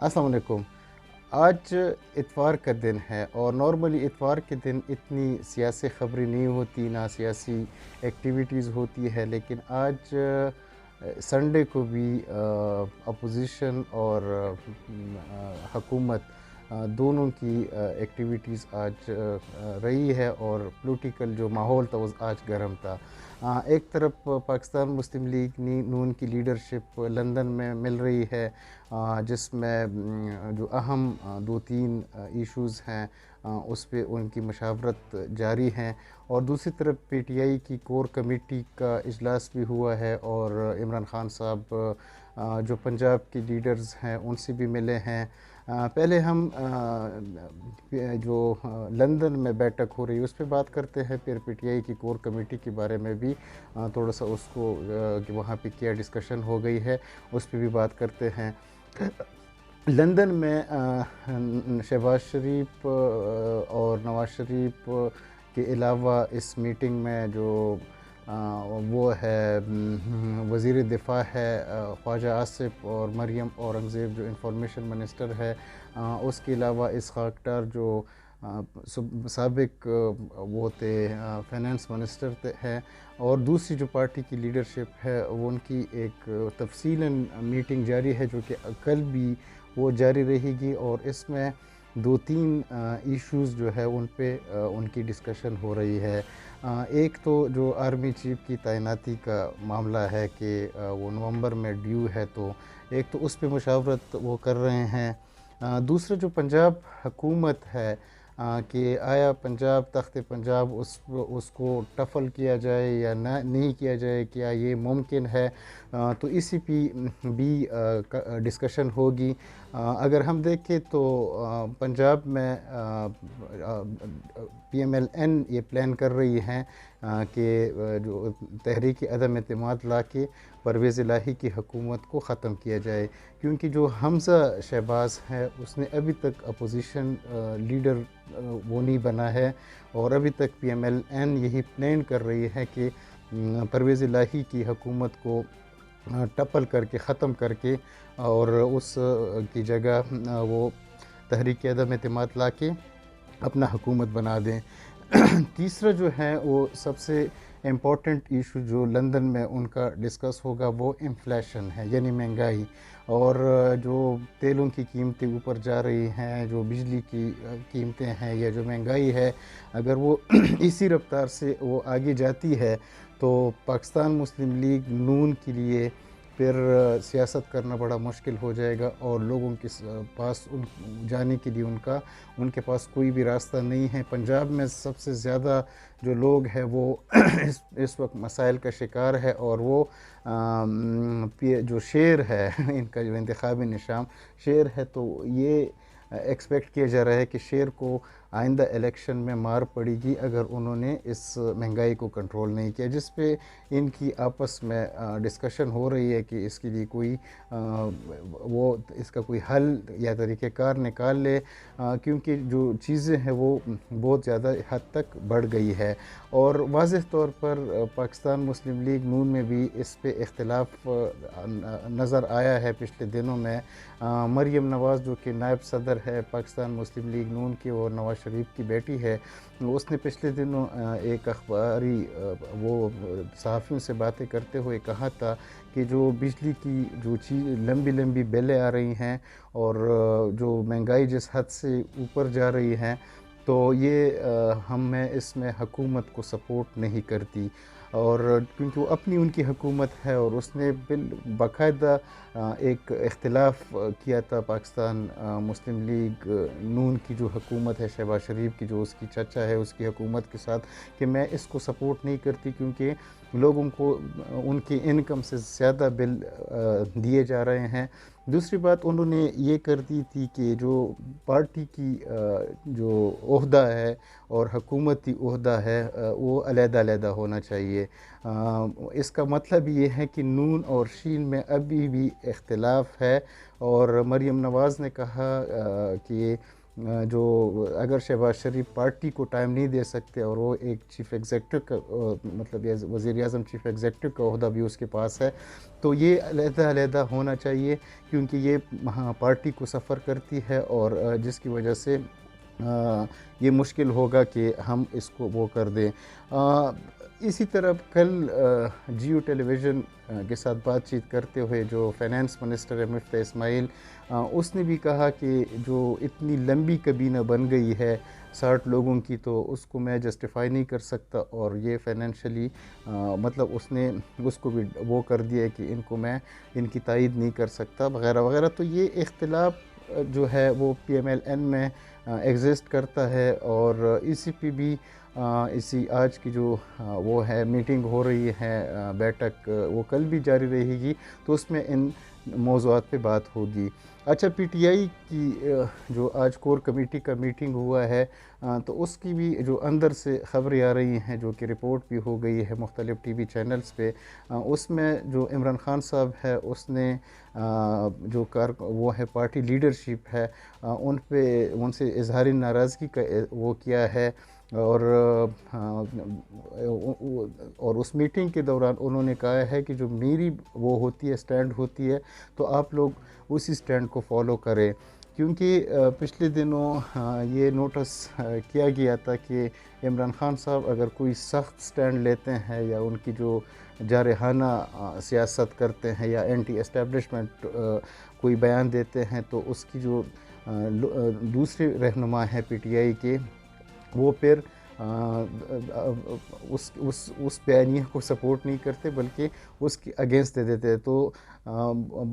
السلام علیکم۔ آج اتوار کا دن ہے اور نارملی اتوار کے دن اتنی سیاسی خبریں نہیں ہوتی، نہ سیاسی ایکٹیویٹیز ہوتی ہے، لیکن آج سنڈے کو بھی اپوزیشن اور حکومت دونوں کی ایکٹیویٹیز آج رہی ہے، اور پولیٹیکل جو ماحول تھا وہ آج گرم تھا۔ ایک طرف پاکستان مسلم لیگ نون کی لیڈرشپ لندن میں مل رہی ہے، جس میں جو اہم دو تین ایشوز ہیں اس پہ ان کی مشاورت جاری ہیں، اور دوسری طرف پی ٹی آئی کی کور کمیٹی کا اجلاس بھی ہوا ہے، اور عمران خان صاحب جو پنجاب کے لیڈرز ہیں ان سے بھی ملے ہیں۔ پہلے ہم جو لندن میں بیٹھک ہو رہی ہے اس پہ بات کرتے ہیں، پھر پی ٹی آئی کی کور کمیٹی کے بارے میں بھی تھوڑا سا اس کو کہ وہاں پہ کیا ڈسکشن ہو گئی ہے اس پہ بھی بات کرتے ہیں۔ لندن میں شہباز شریف اور نواز شریف کے علاوہ اس میٹنگ میں جو وہ ہے وزیر دفاع ہے خواجہ آصف، اور مریم اورنگزیب جو انفارمیشن منسٹر ہے، اس کے علاوہ اسحاق ڈار جو سابق وہ تھے فائنانس منسٹر ہیں، اور دوسری جو پارٹی کی لیڈرشپ ہے وہ ان کی ایک تفصیلاً میٹنگ جاری ہے جو کہ کل بھی وہ جاری رہے گی، اور اس میں دو تین ایشوز جو ہے ان پہ ان کی ڈسکشن ہو رہی ہے۔ ایک تو جو آرمی چیف کی تعیناتی کا معاملہ ہے کہ وہ نومبر میں ڈیو ہے، تو ایک تو اس پہ مشاورت وہ کر رہے ہیں۔ دوسرا جو پنجاب حکومت ہے کہ آیا پنجاب تخت پنجاب اس کو ٹفل کیا جائے یا نہیں کیا جائے، کیا یہ ممکن ہے، تو اسی پہ بھی ڈسکشن ہوگی۔ اگر ہم دیکھیں تو پنجاب میں پی ایم ایل این یہ پلان کر رہی ہیں کہ جو تحریک عدم اعتماد لا کے پرویز الہی کی حکومت کو ختم کیا جائے، کیونکہ جو حمزہ شہباز ہے اس نے ابھی تک اپوزیشن لیڈر وہ نہیں بنا ہے، اور ابھی تک پی ایم ایل این یہی پلان کر رہی ہے کہ پرویز الہی کی حکومت کو ٹپل کر کے ختم کر کے اور اس کی جگہ وہ تحریک عدم اعتماد لا کے اپنا حکومت بنا دیں۔ تیسرا جو ہے وہ سب سے امپورٹنٹ ایشو جو لندن میں ان کا ڈسکس ہوگا وہ انفلیشن ہے، یعنی مہنگائی، اور جو تیلوں کی قیمتیں اوپر جا رہی ہیں، جو بجلی کی قیمتیں ہیں، یا جو مہنگائی ہے، اگر وہ اسی رفتار سے وہ آگے جاتی ہے تو پاکستان مسلم لیگ نون کے لیے پھر سیاست کرنا بڑا مشکل ہو جائے گا، اور لوگوں کے پاس جانے کے لیے ان کے پاس کوئی بھی راستہ نہیں ہے۔ پنجاب میں سب سے زیادہ جو لوگ ہیں وہ اس وقت مسائل کا شکار ہے، اور وہ جو شیر ہے ان کا جو انتخابی نظام شیر ہے، تو یہ ایکسپیکٹ کیا جا رہا ہے کہ شیر کو آئندہ الیکشن میں مار پڑے گی اگر انہوں نے اس مہنگائی کو کنٹرول نہیں کیا، جس پہ ان کی آپس میں ڈسکشن ہو رہی ہے کہ اس کے لیے کوئی وہ اس کا کوئی حل یا طریقہ کار نکال لے، کیونکہ جو چیزیں ہیں وہ بہت زیادہ حد تک بڑھ گئی ہے۔ اور واضح طور پر پاکستان مسلم لیگ نون میں بھی اس پہ اختلاف نظر آیا ہے پچھلے دنوں میں۔ مریم نواز جو کہ نائب صدر ہے پاکستان مسلم لیگ نون کی اور نواز شریف کی بیٹی ہے، اس نے پچھلے دنوں ایک اخباری وہ صحافیوں سے باتیں کرتے ہوئے کہا تھا کہ جو بجلی کی جو لمبی لمبی بلیں آ رہی ہیں اور جو مہنگائی جس حد سے اوپر جا رہی ہے، تو یہ میں اس میں حکومت کو سپورٹ نہیں کرتی، اور کیونکہ وہ اپنی ان کی حکومت ہے، اور اس نے باقاعدہ ایک اختلاف کیا تھا پاکستان مسلم لیگ نون کی جو حکومت ہے شہباز شریف کی جو اس کی چچا ہے اس کی حکومت کے ساتھ، کہ میں اس کو سپورٹ نہیں کرتی کیونکہ لوگوں کو ان کی انکم سے زیادہ بل دیے جا رہے ہیں۔ دوسری بات انہوں نے یہ کر دی تھی کہ جو پارٹی کی جو عہدہ ہے اور حکومتی عہدہ ہے وہ علیحدہ علیحدہ ہونا چاہیے۔ اس کا مطلب یہ ہے کہ نون اور شین میں ابھی بھی اختلاف ہے، اور مریم نواز نے کہا کہ جو اگر شہباز شریف پارٹی کو ٹائم نہیں دے سکتے اور وہ ایک چیف ایگزیکٹو کا مطلب یہ وزیر اعظم چیف ایگزیکٹو کا عہدہ بھی اس کے پاس ہے، تو یہ علیحدہ علیحدہ ہونا چاہیے، کیونکہ یہ پارٹی کو سفر کرتی ہے، اور جس کی وجہ سے یہ مشکل ہوگا کہ ہم اس کو وہ کر دیں۔ اسی طرح کل جیو ٹیلی ویژن کے ساتھ بات چیت کرتے ہوئے جو فائنانس منسٹر ہے مفتاح اسماعیل، اس نے بھی کہا کہ جو اتنی لمبی کابینہ بن گئی ہے 60 لوگوں کی، تو اس کو میں جسٹیفائی نہیں کر سکتا، اور یہ فائنینشلی مطلب اس نے اس کو بھی وہ کر دیا کہ ان کو میں ان کی تائید نہیں کر سکتا وغیرہ وغیرہ۔ تو یہ اختلاف جو ہے وہ پی ایم ایل این میں ایگزسٹ کرتا ہے، اور اسی پہ بھی اسی آج کی جو وہ ہے میٹنگ ہو رہی ہے، بیٹھک وہ کل بھی جاری رہے گی، تو اس میں ان موضوعات پہ بات ہوگی۔ اچھا، پی ٹی آئی کی جو آج کور کمیٹی کا میٹنگ ہوا ہے، تو اس کی بھی جو اندر سے خبریں آ رہی ہیں، جو کہ رپورٹ بھی ہو گئی ہے مختلف ٹی وی چینلز پہ، اس میں جو عمران خان صاحب ہے اس نے جو وہ ہے پارٹی لیڈرشپ ہے، ان سے اظہار ناراضگی کا وہ کیا ہے، اور اس میٹنگ کے دوران انہوں نے کہا ہے کہ جو میری وہ ہوتی ہے اسٹینڈ ہوتی ہے، تو آپ لوگ اسی سٹینڈ کو فالو کریں، کیونکہ پچھلے دنوں یہ نوٹس کیا گیا تھا کہ عمران خان صاحب اگر کوئی سخت سٹینڈ لیتے ہیں یا ان کی جو جارحانہ سیاست کرتے ہیں یا اینٹی اسٹیبلشمنٹ کوئی بیان دیتے ہیں، تو اس کی جو دوسرے رہنما ہیں پی ٹی آئی کے، وہ پھر اس بیانیہ کو سپورٹ نہیں کرتے بلکہ اس کی اگینسٹ دے دیتے۔ تو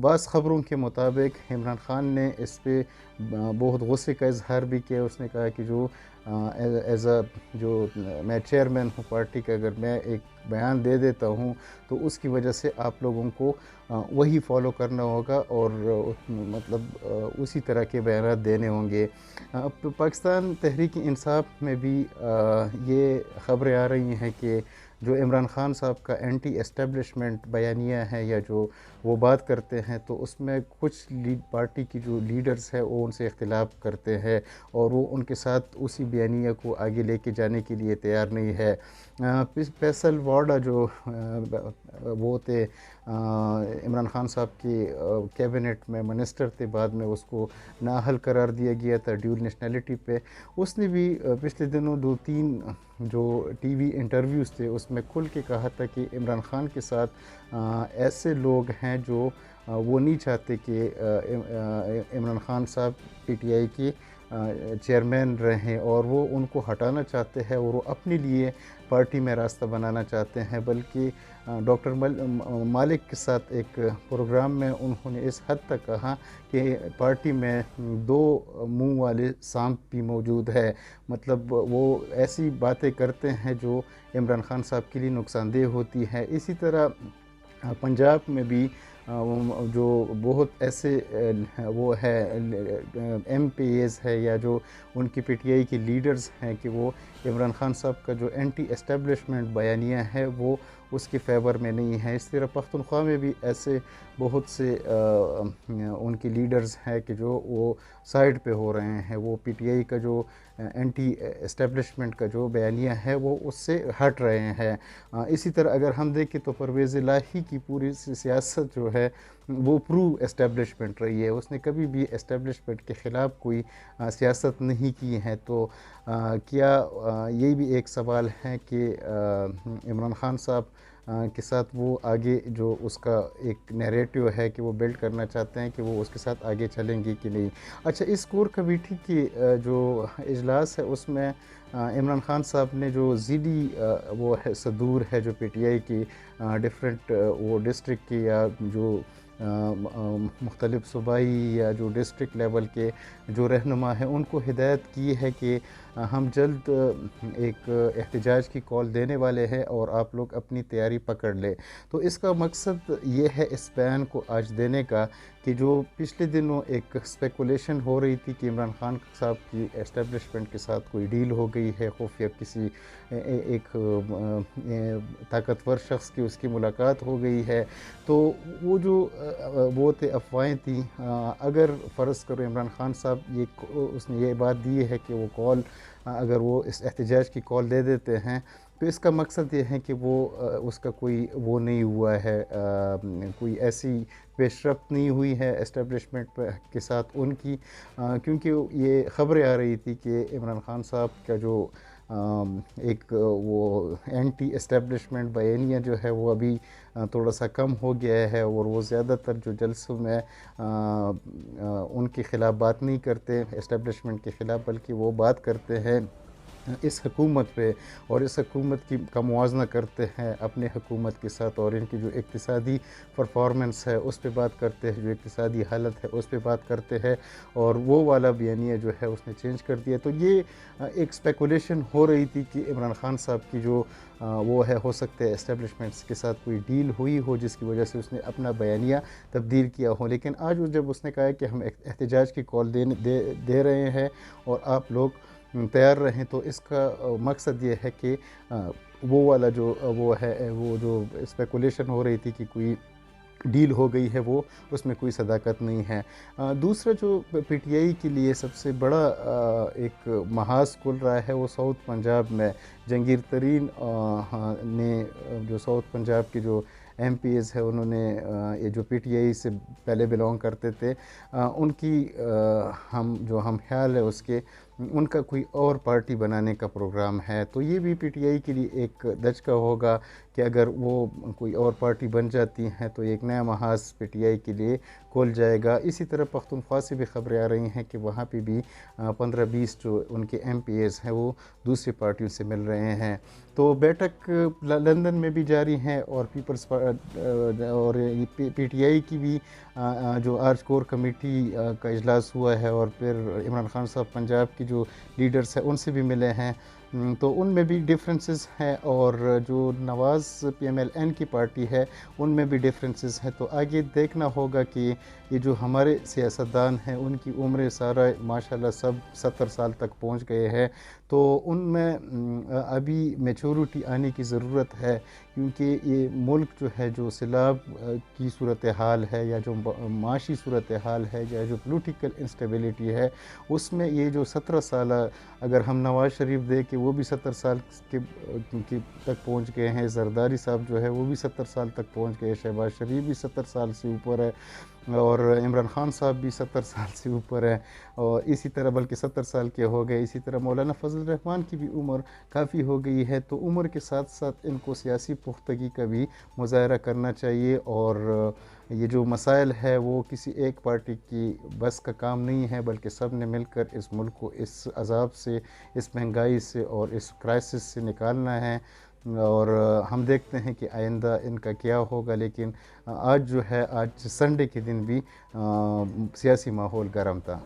بعض خبروں کے مطابق عمران خان نے اس پہ بہت غصے کا اظہار بھی کیا۔ اس نے کہا کہ جو جو میں چیئرمین ہوں پارٹی کا، اگر میں ایک بیان دے دیتا ہوں تو اس کی وجہ سے آپ لوگوں کو وہی فالو کرنا ہوگا، اور مطلب اسی طرح کے بیانات دینے ہوں گے۔ پاکستان تحریک انصاف میں بھی یہ خبریں آ رہی ہیں کہ جو عمران خان صاحب کا اینٹی اسٹیبلشمنٹ بیانیہ ہے یا جو وہ بات کرتے ہیں، تو اس میں کچھ پارٹی کی جو لیڈرز ہیں وہ ان سے اختلاف کرتے ہیں، اور وہ ان کے ساتھ اسی بیانیہ کو آگے لے کے جانے کے لیے تیار نہیں ہے۔ فیصل وارڈا جو وہ تھے عمران خان صاحب کی کیبنٹ میں منسٹر تھے، بعد میں اس کو نااہل قرار دیا گیا تھا ڈیول نیشنلٹی پہ، اس نے بھی پچھلے دنوں 2-3 جو ٹی وی انٹرویوز تھے اس میں کھل کے کہا تھا کہ عمران خان کے ساتھ ایسے لوگ ہیں جو وہ نہیں چاہتے کہ عمران خان صاحب پی ٹی آئی کی چیئرمین رہیں، اور وہ ان کو ہٹانا چاہتے ہیں، اور وہ اپنے لیے پارٹی میں راستہ بنانا چاہتے ہیں۔ بلکہ ڈاکٹر مالک کے ساتھ ایک پروگرام میں انہوں نے اس حد تک کہا کہ پارٹی میں 2 منہ والے سانپ بھی موجود ہے، مطلب وہ ایسی باتیں کرتے ہیں جو عمران خان صاحب کے لیے نقصان دہ ہوتی ہے۔ اسی طرح پنجاب میں بھی جو بہت ایسے وہ ہے ایم پی ایز ہے یا جو ان کی پی ٹی آئی کے لیڈرز ہیں کہ وہ عمران خان صاحب کا جو اینٹی اسٹیبلشمنٹ بیانیہ ہے وہ اس کے فیور میں نہیں ہے۔ اس طرح پختونخوا میں بھی ایسے بہت سے ان کے لیڈرز ہیں کہ جو وہ سائیڈ پہ ہو رہے ہیں، وہ پی ٹی آئی کا جو اینٹی اسٹیبلشمنٹ کا جو بیانیہ ہے وہ اس سے ہٹ رہے ہیں۔ اسی طرح اگر ہم دیکھیں تو پرویز الہی کی پوری سیاست جو ہے وہ پرو اسٹیبلشمنٹ رہی ہے، اس نے کبھی بھی اسٹیبلشمنٹ کے خلاف کوئی سیاست نہیں کی ہے۔ تو کیا یہ بھی ایک سوال ہے کہ عمران خان صاحب کے ساتھ وہ آگے جو اس کا ایک نیریٹو ہے کہ وہ بلڈ کرنا چاہتے ہیں کہ وہ اس کے ساتھ آگے چلیں گے کہ نہیں۔ اچھا، اس کور کمیٹی کی جو اجلاس ہے اس میں عمران خان صاحب نے جو ضلعی وہ ہے صدور ہے جو پی ٹی آئی کی ڈفرینٹ وہ ڈسٹرکٹ کی یا جو مختلف صوبائی یا جو ڈسٹرکٹ لیول کے جو رہنما ہیں ان کو ہدایت کی ہے کہ ہم جلد ایک احتجاج کی کال دینے والے ہیں اور آپ لوگ اپنی تیاری پکڑ لیں۔ تو اس کا مقصد یہ ہے اس بیان کو آج دینے کا کہ جو پچھلے دنوں ایک اسپیکولیشن ہو رہی تھی کہ عمران خان صاحب کی اسٹیبلشمنٹ کے ساتھ کوئی ڈیل ہو گئی ہے، خفیہ کسی ایک طاقتور شخص کی اس کی ملاقات ہو گئی ہے، تو وہ جو وہ تھے افواہیں تھیں، اگر فرض کرو عمران خان صاحب اس نے یہ بات دی ہے کہ وہ کال، اگر وہ اس احتجاج کی کال دے دیتے ہیں تو اس کا مقصد یہ ہے کہ وہ اس کا کوئی وہ نہیں ہوا ہے، کوئی ایسی پیش رفت نہیں ہوئی ہے اسٹیبلشمنٹ کے ساتھ ان کی، کیونکہ یہ خبریں آ رہی تھی کہ عمران خان صاحب کا جو ایک وہ اینٹی اسٹیبلشمنٹ بیانیہ جو ہے وہ ابھی تھوڑا سا کم ہو گیا ہے، اور وہ زیادہ تر جو جلسوں میں ان کے خلاف بات نہیں کرتے اسٹیبلشمنٹ کے خلاف، بلکہ وہ بات کرتے ہیں اس حکومت پہ، اور اس حکومت کا موازنہ کرتے ہیں اپنے حکومت کے ساتھ، اور ان کی جو اقتصادی پرفارمنس ہے اس پہ بات کرتے ہیں، جو اقتصادی حالت ہے اس پہ بات کرتے ہیں، اور وہ والا بیانیہ جو ہے اس نے چینج کر دیا۔ تو یہ ایک اسپیکولیشن ہو رہی تھی کہ عمران خان صاحب کی جو وہ ہے، ہو سکتا ہے اسٹیبلشمنٹس کے ساتھ کوئی ڈیل ہوئی ہو جس کی وجہ سے اس نے اپنا بیانیہ تبدیل کیا ہو، لیکن آج جب اس نے کہا ہے کہ ہم احتجاج کی کال دے رہے ہیں اور آپ لوگ تیار رہیں، تو اس کا مقصد یہ ہے کہ وہ والا جو وہ ہے، وہ جو اسپیکولیشن ہو رہی تھی کہ کوئی ڈیل ہو گئی ہے، وہ اس میں کوئی صداقت نہیں ہے۔ دوسرا جو پی ٹی آئی کے لیے سب سے بڑا ایک محاذ کھل رہا ہے وہ ساؤتھ پنجاب میں جہانگیر ترین نے، جو ساؤتھ پنجاب کے جو ایم پی ایز ہے، انہوں نے یہ جو پی ٹی آئی سے پہلے بلانگ کرتے تھے، ان کی ہم خیال ہے اس کے، ان کا کوئی اور پارٹی بنانے کا پروگرام ہے، تو یہ بھی پی ٹی آئی کے لیے ایک دھچکا ہوگا کہ اگر وہ کوئی اور پارٹی بن جاتی ہیں تو ایک نیا محاذ پی ٹی آئی کے لیے کھول جائے گا۔ اسی طرح پختونخوا سے بھی خبریں آ رہی ہیں کہ وہاں پہ بھی 15-20 جو ان کے ایم پی ایز ہیں وہ دوسری پارٹیوں سے مل رہے ہیں۔ تو بیٹھک لندن میں بھی جاری ہیں، اور اور پی ٹی آئی کی بھی جو آج کور کمیٹی کا اجلاس ہوا ہے، اور پھر عمران خان صاحب پنجاب کی جو لیڈرز ہیں ان سے بھی ملے ہیں، تو ان میں بھی ڈفرینسز ہیں، اور جو نواز پی ایم ایل این کی پارٹی ہے ان میں بھی ڈفرینسز ہیں۔ تو آگے دیکھنا ہوگا کہ یہ جو ہمارے سیاستدان ہیں ان کی عمریں سارا ماشاءاللہ سب 70 سال تک پہنچ گئے ہیں، تو ان میں ابھی میچورٹی آنے کی ضرورت ہے، کیونکہ یہ ملک جو ہے، جو سیلاب کی صورتحال ہے، یا جو معاشی صورتحال ہے، یا جو پولیٹیکل انسٹیبلٹی ہے، اس میں یہ جو 17 سالہ، اگر ہم نواز شریف دے کہ وہ بھی 70 سال تک پہنچ گئے ہیں، زرداری صاحب جو ہے وہ بھی 70 سال تک پہنچ گئے، شہباز شریف بھی 70 سال سے اوپر ہے، اور عمران خان صاحب بھی 70 سال سے اوپر ہے، اور اسی طرح بلکہ 70 سال کے ہو گئے، اسی طرح مولانا فضل الرحمان کی بھی عمر کافی ہو گئی ہے، تو عمر کے ساتھ ساتھ ان کو سیاسی پختگی کا بھی مظاہرہ کرنا چاہیے، اور یہ جو مسائل ہے وہ کسی ایک پارٹی کی بس کا کام نہیں ہے، بلکہ سب نے مل کر اس ملک کو اس عذاب سے، اس مہنگائی سے اور اس کرائسس سے نکالنا ہے، اور ہم دیکھتے ہیں کہ آئندہ ان کا کیا ہوگا، لیکن آج جو ہے، آج سنڈے کے دن بھی سیاسی ماحول گرم تھا۔